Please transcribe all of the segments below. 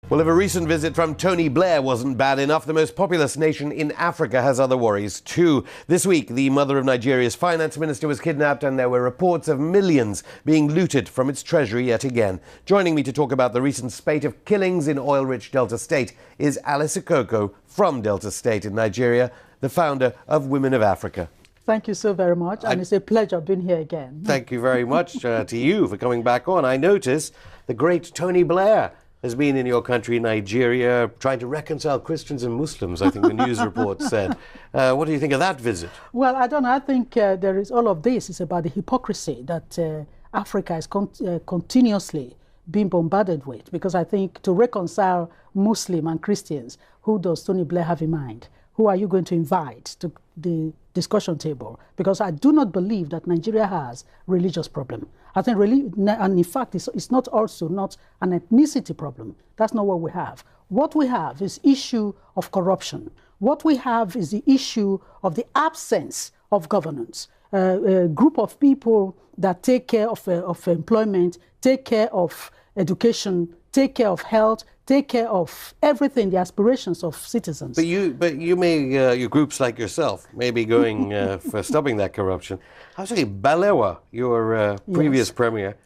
Well, if a recent visit from Tony Blair wasn't bad enough, the most populous nation in Africa has other worries too. This week, the mother of Nigeria's finance minister was kidnapped and there were reports of millions being looted from its treasury yet again. Joining me to talk about the recent spate of killings in oil-rich Delta State is Alice Ukoko from Delta State in Nigeria, the founder of Women of Africa. Thank you so very much, and it's a pleasure being here again. Thank you very much to you for coming back on. I notice the great Tony Blair has been in your country, Nigeria, trying to reconcile Christians and Muslims, I think the news report said. What do you think of that visit? Well, I don't know. I think there is all of this is about the hypocrisy that Africa is continuously being bombarded with, because I think to reconcile Muslim and Christians, who does Tony Blair have in mind? Who are you going to invite to the discussion table? Because I do not believe that Nigeria has religious problem. I think and in fact, it's not also not an ethnicity problem. That's not what we have. What we have is issue of corruption. What we have is the issue of the absence of governance. A group of people that take care of employment, take care of education, take care of health, take care of everything, the aspirations of citizens. But you may, your groups like yourself, may be going for stopping that corruption. I was thinking, Blair, your previous premier,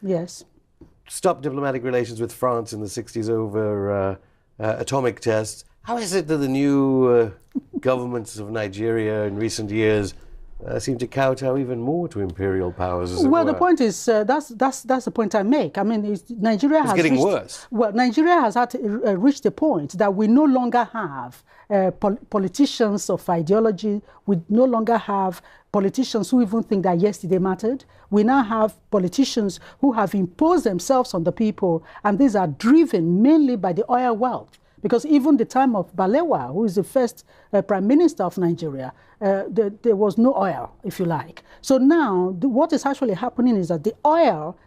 stopped diplomatic relations with France in the 60s over atomic tests. How is it that the new governments of Nigeria in recent years seem to kowtow even more to imperial powers? Well, the point is, that's the point I make. I mean, Nigeria has getting worse. Well, Nigeria has had to reach the point that we no longer have politicians of ideology. We no longer have politicians who even think that yesterday mattered. We now have politicians who have imposed themselves on the people, and these are driven mainly by the oil wealth. Because even the time of Blair, who is the first prime minister of Nigeria, there was no oil, if you like. So now, what is actually happening is that the oil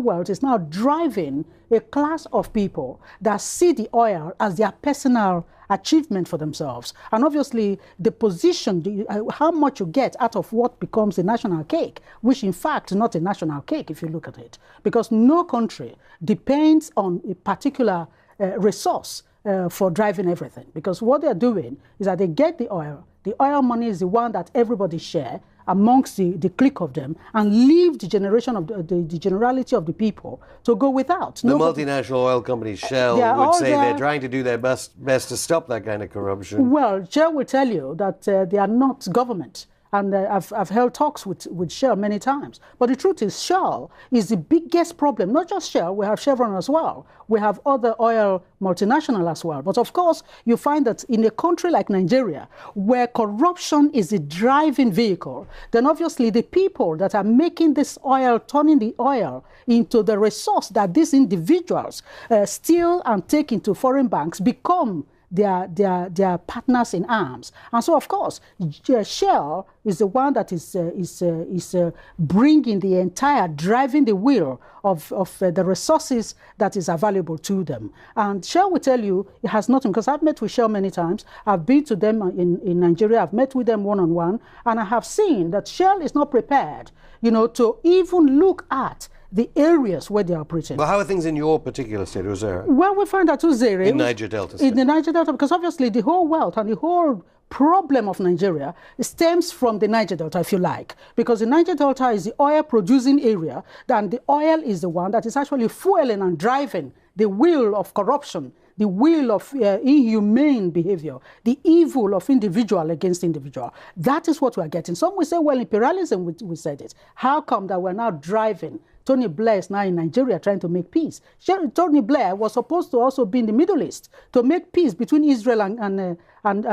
wealth is now driving a class of people that see the oil as their personal achievement for themselves. And obviously, the position, how much you get out of what becomes a national cake, which in fact is not a national cake if you look at it. Because no country depends on a particular resource for driving everything, because what they're doing is that they get the oil. The oil money is the one that everybody share amongst the clique of them, and leave the generation of the generality of the people to go without. The multinational oil company Shell would say they're trying to do their best to stop that kind of corruption. Well, Shell will tell you that they are not government. And I've held talks with Shell many times. But the truth is, Shell is the biggest problem. Not just Shell, we have Chevron as well. We have other oil multinational as well. But of course, you find that in a country like Nigeria, where corruption is the driving vehicle, then obviously the people that are making this oil, turning the oil into the resource that these individuals steal and take into foreign banks, become their partners in arms. And so, of course, Shell is the one that is bringing the entire, driving the wheel of the resources that is available to them. And Shell will tell you it has nothing, because I've met with Shell many times. I've been to them in Nigeria. I've met with them one-on-one, and I have seen that Shell is not prepared, to even look at the areas where they are operating. Well, how are things in your particular state, Uzere? Well, we find that Uzere, in Niger Delta state. In the Niger Delta, because obviously the whole wealth and the whole problem of Nigeria stems from the Niger Delta, if you like. Because the Niger Delta is the oil-producing area, and the oil is the one that is actually fueling and driving the wheel of corruption, the wheel of inhumane behavior, the evil of individual against individual. That is what we are getting. Some will say, well, imperialism, we said it. How come that we're now driving? Tony Blair is now in Nigeria trying to make peace. Tony Blair was supposed to also be in the Middle East to make peace between Israel and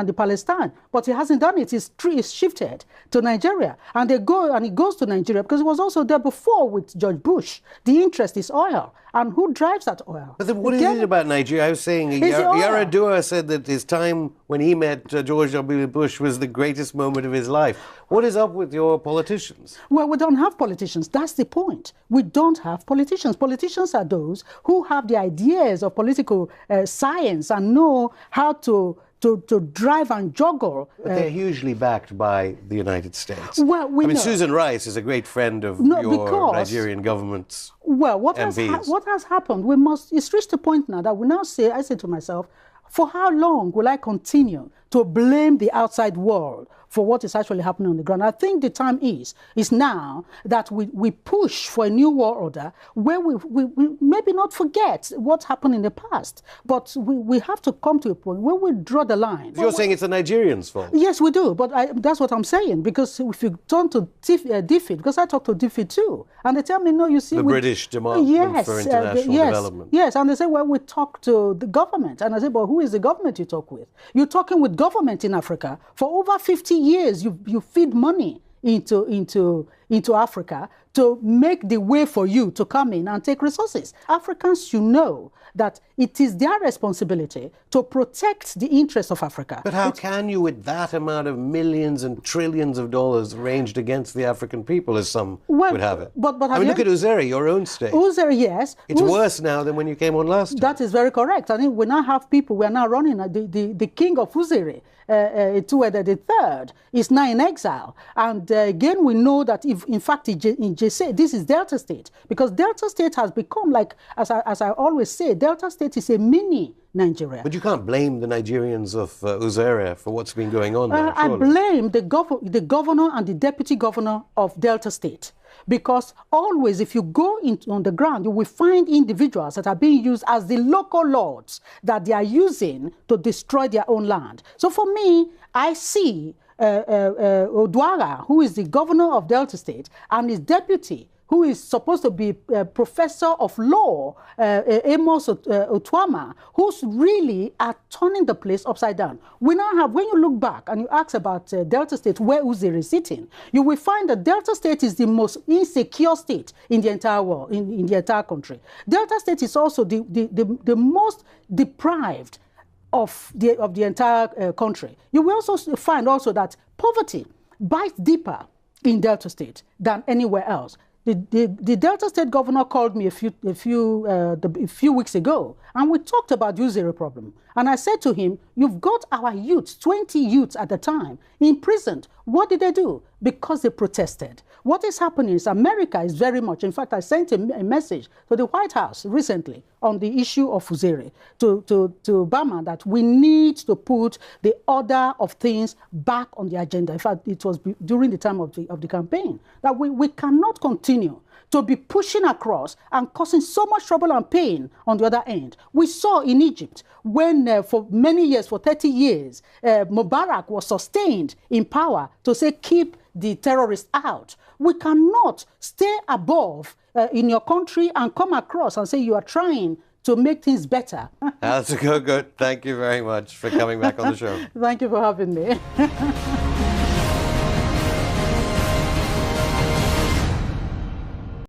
the Palestine, but he hasn't done it. His tree is shifted to Nigeria, and he goes to Nigeria because he was also there before with George Bush. The interest is oil, and who drives that oil? But then what is it about Nigeria? I was saying Yar'Adua said that his time when he met George W. Bush was the greatest moment of his life. What is up with your politicians? Well, we don't have politicians. That's the point. We don't have politicians. Politicians are those who have the ideas of political science and know how to to drive and juggle. But they're hugely backed by the United States. Well, we know. Susan Rice is a great friend of your Nigerian government's what MPs. What has happened? It's reached a point now that I say to myself, for how long will I continue to blame the outside world for what is actually happening on the ground? I think the time is now that we push for a new world order where we maybe not forget what happened in the past, but we have to come to a point where we draw the line. You're saying it's the Nigerians' fault? Yes, we do, but that's what I'm saying, because if you turn to DFID, because I talk to DFID too, and they tell me, no, you see... The British Department for International Development. Yes, and they say, well, we talk to the government. And I say, but who is the government you talk with? You're talking with government in Africa. For over 50 years, you feed money into Africa to make the way for you to come in and take resources. Africans should know that it is their responsibility to protect the interests of Africa. But how can you, with that amount of millions and trillions of dollars ranged against the African people, as some would have it? But I mean, look at Uzeri, your own state. Uzeri, yes. It's worse now than when you came on last time. That is very correct. I think we now have people, we are now running, the king of Uzeri, Tuwede III, is now in exile. And again, we know that if, in fact, in Jesse, this is Delta State, because Delta State has become, like, as I always say, Delta State is a mini Nigeria. But you can't blame the Nigerians of Uzeri for what's been going on there, I blame the governor and the deputy governor of Delta State. Because always, if you go on the ground, you will find individuals that are being used as the local lords that they are using to destroy their own land. So for me, I see Odwara, who is the governor of Delta State, and his deputy, who is supposed to be a professor of law, Amos Otwama, who's really are turning the place upside down. We now have, when you look back and you ask about Delta State, where Uzeri is sitting, you will find that Delta State is the most insecure state in the entire world, in the entire country. Delta State is also the most deprived of the entire country. You will also find also that poverty bites deeper in Delta State than anywhere else. The Delta State governor called me a few weeks ago, and we talked about the Uzeri problem. And I said to him, you've got our youths, 20 youths at the time, imprisoned. What did they do? Because they protested. What is happening is America is very much, in fact, I sent a message to the White House recently on the issue of Uzeri to Obama, that we need to put the order of things back on the agenda. In fact, it was during the time of the campaign, that we cannot continue to be pushing across and causing so much trouble and pain on the other end. We saw in Egypt when for many years, for 30 years, Mubarak was sustained in power to say, keep the terrorists out. We cannot stay above in your country and come across and say you are trying to make things better. That's good. Thank you very much for coming back on the show. Thank you for having me.